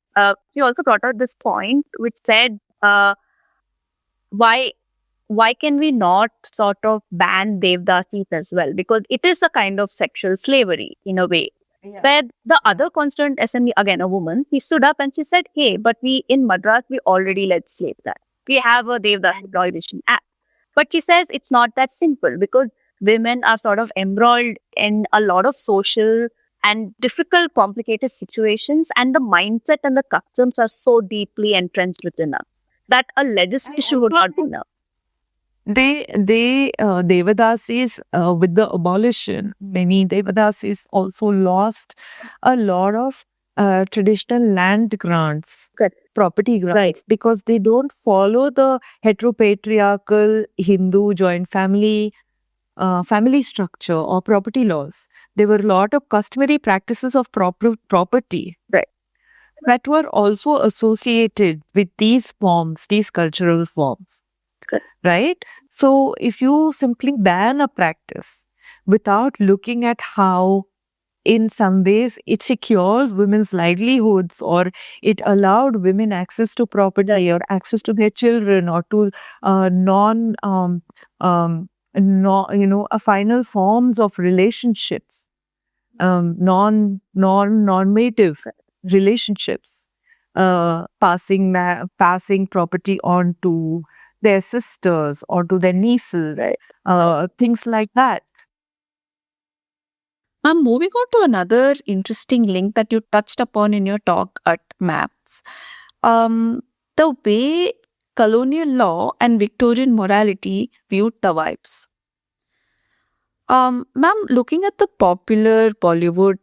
S1: he also brought out this point which said, why can we not sort of ban Devdasis as well? Because it is a kind of sexual slavery in a way.
S2: Yeah.
S1: Where the other Constituent Assembly, again a woman, she stood up and she said, hey, but we in Madras, we already legislate that. We have a Devdasi Prohibition Act. But she says it's not that simple because women are sort of embroiled in a lot of social and difficult, complicated situations, and the mindset and the customs are so deeply entrenched within us that a legislation would not be enough.
S2: Devadasis, with the abolition, many Devadasis also lost a lot of traditional land grants,
S1: Correct.
S2: property grants,
S1: Right.
S2: because they don't follow the heteropatriarchal Hindu joint family structure or property laws. There were a lot of customary practices of property,
S1: Right.
S2: that were also associated with these forms, these cultural forms.
S1: Correct.
S2: Right? So if you simply ban a practice without looking at how in some ways it secures women's livelihoods, or it allowed women access to property or access to their children, or to final forms of relationships, non-normative relationships, passing property on to their sisters or to their nieces, things like that.
S1: Ma'am, moving on to another interesting link that you touched upon in your talk at MAPS, the way colonial law and Victorian morality viewed tawafs. Ma'am, looking at the popular Bollywood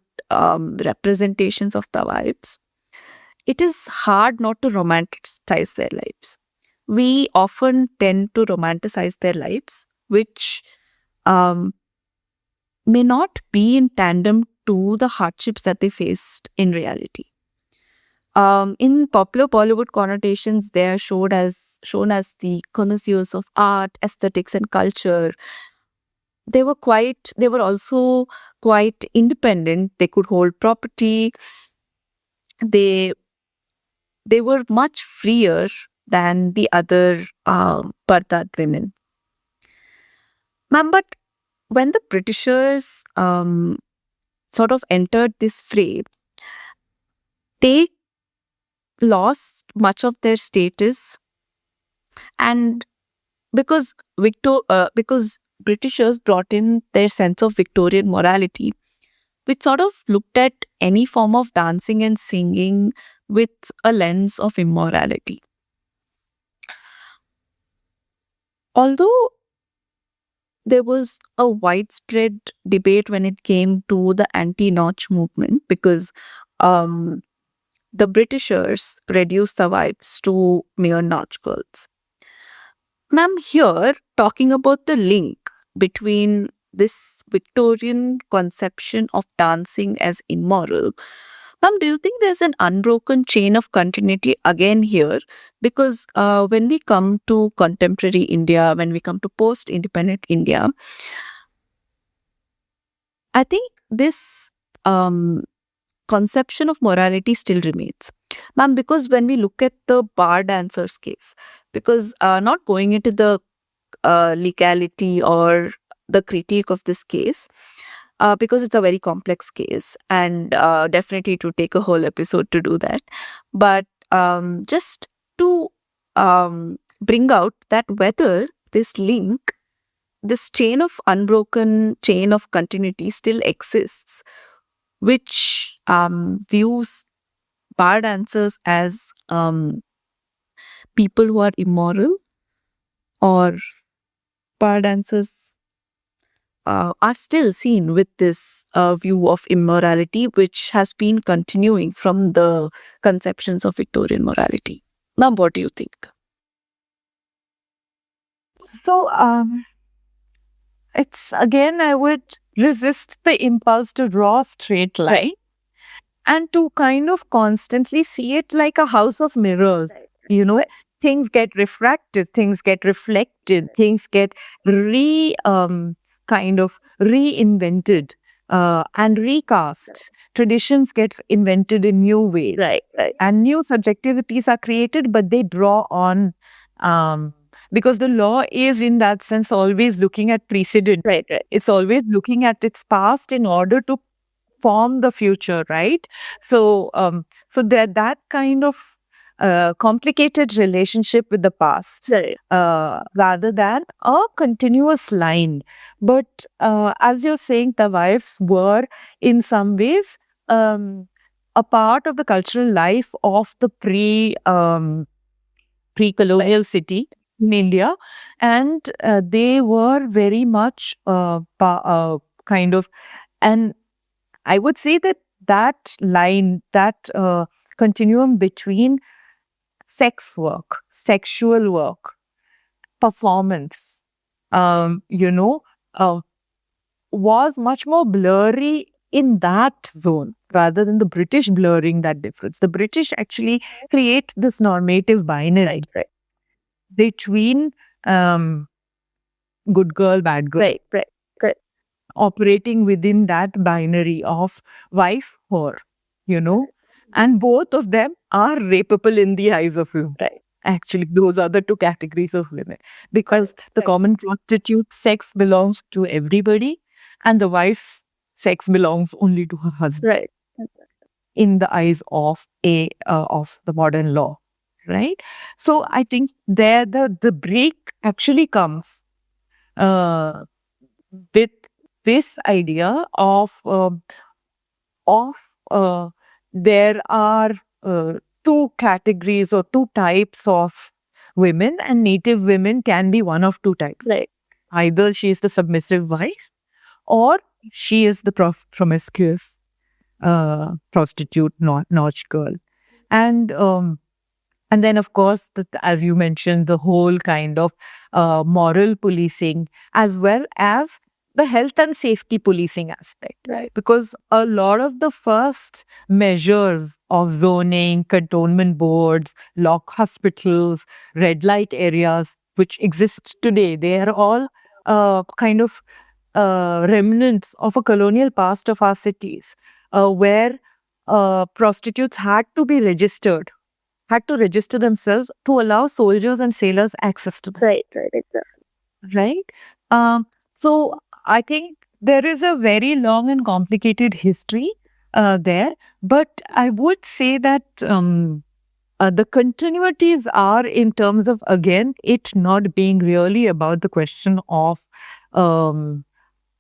S1: representations of tawafs, it is hard not to romanticize their lives. We often tend to romanticize their lives, which may not be in tandem to the hardships that they faced in reality. In popular Bollywood connotations, they are shown as the connoisseurs of art, aesthetics, and culture. They were also quite independent. They could hold property. They were much freer than the other Pardat women. Ma'am, but when the Britishers sort of entered this fray, they lost much of their status, and because Britishers brought in their sense of Victorian morality, which sort of looked at any form of dancing and singing with a lens of immorality. Although there was a widespread debate when it came to the anti-Nach movement, because the Britishers reduced the wives to mere Nach girls. Ma'am, here talking about the link between this Victorian conception of dancing as immoral, ma'am, do you think there's an unbroken chain of continuity again here? Because when we come to contemporary India, when we come to post-independent India, I think this conception of morality still remains. Ma'am, because when we look at the bar dancers case, because not going into the legality or the critique of this case, because it's a very complex case, and definitely it would take a whole episode to do that. But just to bring out that whether this link, this unbroken chain of continuity still exists, which views bar dancers as people who are immoral, or bar dancers are still seen with this view of immorality, which has been continuing from the conceptions of Victorian morality. Ma'am, what do you think?
S2: So, it's again, I would resist the impulse to draw a straight line.
S1: Right.
S2: And to kind of constantly see it like a house of mirrors,
S1: Right.
S2: you know, things get refracted, things get reflected, things get kind of reinvented and recast. Traditions get invented in new ways.
S1: Right.
S2: And new subjectivities are created, but they draw on, because the law is in that sense always looking at precedent.
S1: Right.
S2: It's always looking at its past in order to form the future, right? So, that kind of complicated relationship with the past,
S1: Right.
S2: rather than a continuous line. But as you're saying, the wives were in some ways a part of the cultural life of the pre-colonial city in India, and they were very much kind of, and I would say that line, that continuum between sex work, sexual work, performance, you know, was much more blurry in that zone rather than the British blurring that difference. The British actually create this normative binary between good girl, bad girl.
S1: Right.
S2: Operating within that binary of wife, whore, and both of them are rapeable in the eyes of women.
S1: Right.
S2: Actually, those are the two categories of women, because the
S1: Right.
S2: common prostitute sex belongs to everybody, and the wife's sex belongs only to her husband.
S1: Right.
S2: In the eyes of of the modern law, right? So I think there the break actually comes with this idea of there are two categories or two types of women, and native women can be one of two types.
S1: Right.
S2: Either she is the submissive wife, or she is the promiscuous prostitute, nautch girl. And then, of course, as you mentioned, the whole kind of moral policing, as well as the health and safety policing aspect.
S1: Right.
S2: Because a lot of the first measures of zoning, cantonment boards, lock hospitals, red light areas, which exist today, they are all kind of remnants of a colonial past of our cities, where prostitutes had to be registered, had to register themselves to allow soldiers and sailors access to them.
S1: Right. Exactly.
S2: Right? So I think there is a very long and complicated history there, but I would say that the continuities are in terms of, again, it not being really about the question of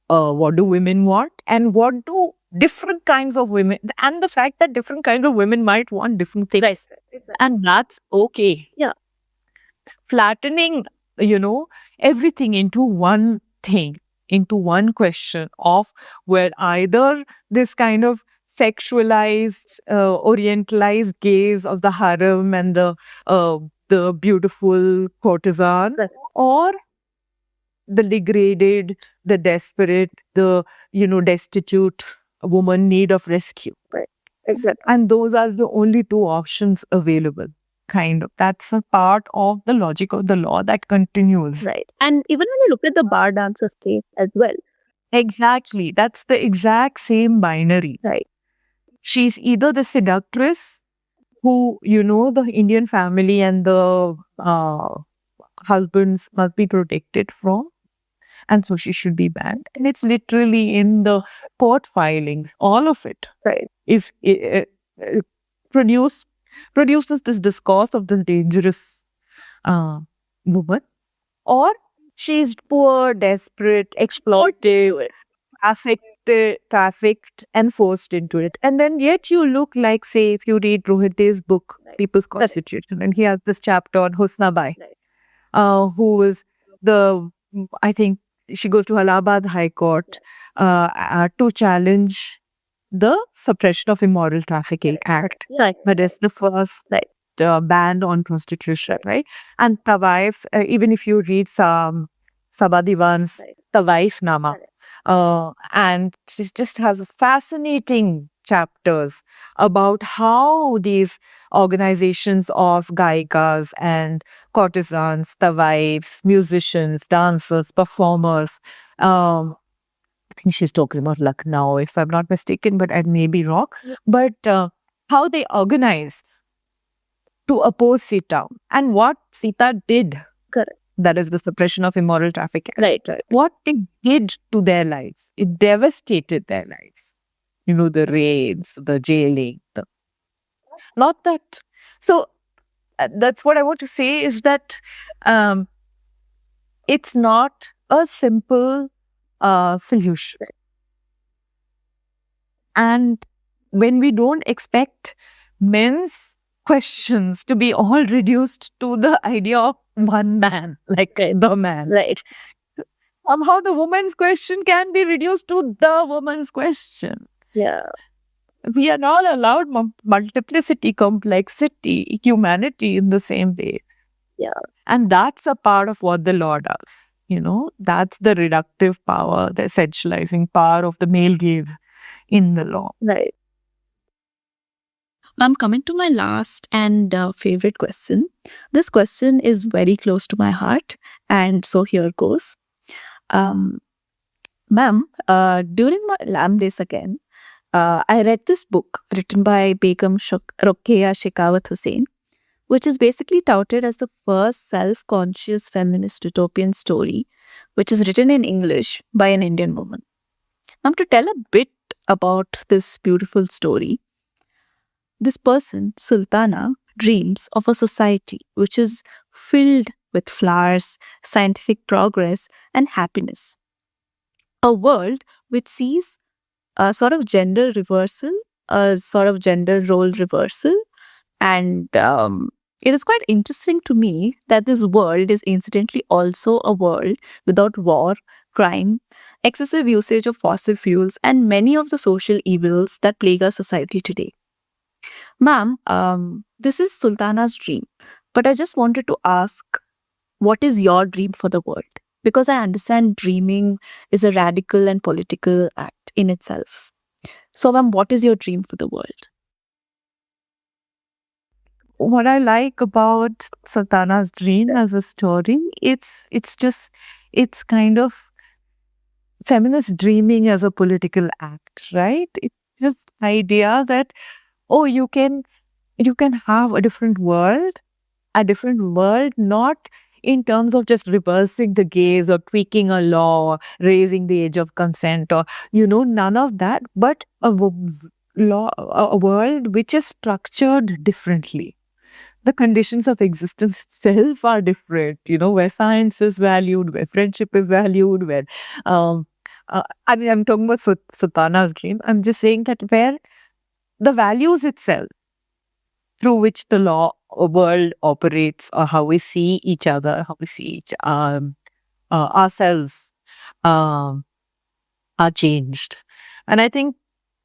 S2: what do women want and what do different kinds of women, and the fact that different kinds of women might want different things.
S1: Right.
S2: And that's okay.
S1: Yeah.
S2: Flattening, everything into one thing, into one question of where either this kind of sexualized, orientalized gaze of the harem and the beautiful courtesan,
S1: Right.
S2: or the degraded, the desperate, the destitute woman need of rescue.
S1: Exactly.
S2: And those are the only two options available. Kind of. That's a part of the logic of the law that continues.
S1: Right. And even when you look at the bar dancers thing as well.
S2: Exactly. That's the exact same binary.
S1: Right.
S2: She's either the seductress who, the Indian family and the husbands must be protected from, and so she should be banned. And it's literally in the court filing, all of it.
S1: Right.
S2: If produces this discourse of the dangerous woman, or she's poor, desperate, exploited, trafficked and forced into it. And then yet you look like, say, if you read Rohit Dev's book, People's Constitution, and he has this chapter on Husna Bai, who was I think she goes to Allahabad High Court to challenge the Suppression of Immoral Trafficking Act.
S1: Right.
S2: But it's the first ban on prostitution, right? And Tawaif, even if you read Sabah Diwan's Tawaif Nama, and she just has a fascinating chapters about how these organizations of gaikas and courtesans, the wives, musicians, dancers, performers. I think she's talking about Lucknow, if I'm not mistaken, but I may be wrong. But how they organized to oppose Sita and what Sita did.
S1: Correct.
S2: That is the suppression of immoral trafficking.
S1: Right.
S2: What it did to their lives. It devastated their lives. You know, the raids, the jailing, not that. So that's what I want to say is that it's not a simple solution. And when we don't expect men's questions to be all reduced to the idea of one man, like the man.
S1: Right.
S2: Somehow the woman's question can be reduced to the woman's question.
S1: Yeah.
S2: We are not allowed multiplicity, complexity, humanity in the same way.
S1: Yeah.
S2: And that's a part of what the law does. You know, that's the reductive power, the essentializing power of the male gaze in the law.
S1: Right. I'm coming to my last and favorite question. This question is very close to my heart, and so here goes. Ma'am, during my LAM days again, I read this book written by Begum Rokeya Shekhawat Hussain, which is basically touted as the first self-conscious feminist utopian story, which is written in English by an Indian woman. Now, to tell a bit about this beautiful story, this person, Sultana, dreams of a society which is filled with flowers, scientific progress, and happiness. A world which sees a sort of gender reversal, a sort of gender role reversal. And it is quite interesting to me that this world is incidentally also a world without war, crime, excessive usage of fossil fuels, and many of the social evils that plague our society today. Ma'am, this is Sultana's dream, but I just wanted to ask, what is your dream for the world? Because I understand dreaming is a radical and political act in itself. So, ma'am, what is your dream for the world?
S2: What I like about Sultana's dream as a story, it's kind of feminist dreaming as a political act, right? It's just idea that you can have a different world not in terms of just reversing the gaze or tweaking a law, raising the age of consent, or none of that, but a world which is structured differently. The conditions of existence itself are different, where science is valued, where friendship is valued, where I'm talking about Sultana's dream. I'm just saying that where the values itself through which the law world operates, or how we see each other, how we see ourselves, are changed. And I think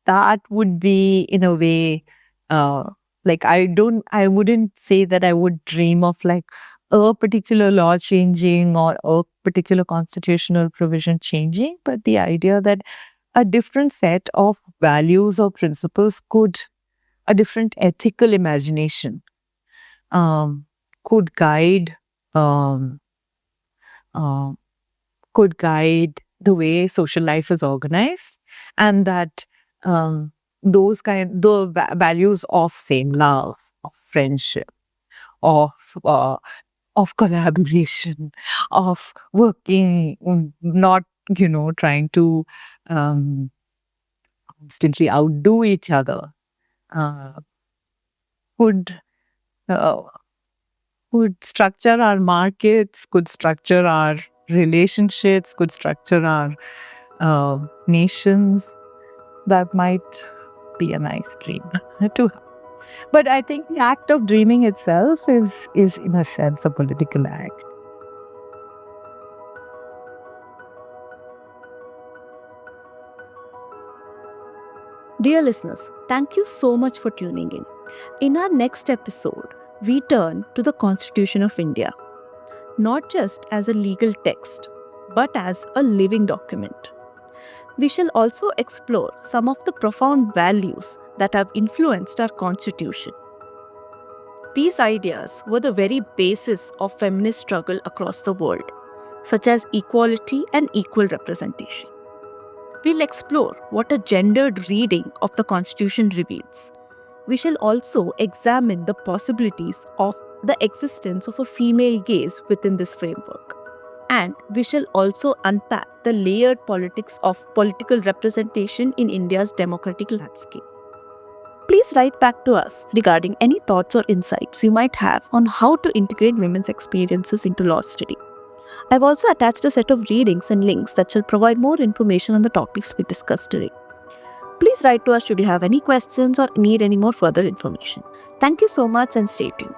S2: that would be, in a way, like I wouldn't say that I would dream of like a particular law changing or a particular constitutional provision changing, but the idea that a different set of values or principles a different ethical imagination could guide the way social life is organized, and that the values of same love, of friendship, of collaboration, of working, not trying to constantly outdo each other, could structure our markets, could structure our relationships, could structure our nations. That might be a nice dream to have. But I think the act of dreaming itself is in a sense a political act.
S1: Dear listeners, thank you so much for tuning in. In our next episode, we turn to the Constitution of India, not just as a legal text, but as a living document. We shall also explore some of the profound values that have influenced our constitution. These ideas were the very basis of feminist struggle across the world, such as equality and equal representation. We'll explore what a gendered reading of the Constitution reveals. We shall also examine the possibilities of the existence of a female gaze within this framework. And we shall also unpack the layered politics of political representation in India's democratic landscape. Please write back to us regarding any thoughts or insights you might have on how to integrate women's experiences into law study. I've also attached a set of readings and links that shall provide more information on the topics we discussed today. Please write to us should you have any questions or need any more further information. Thank you so much and stay tuned.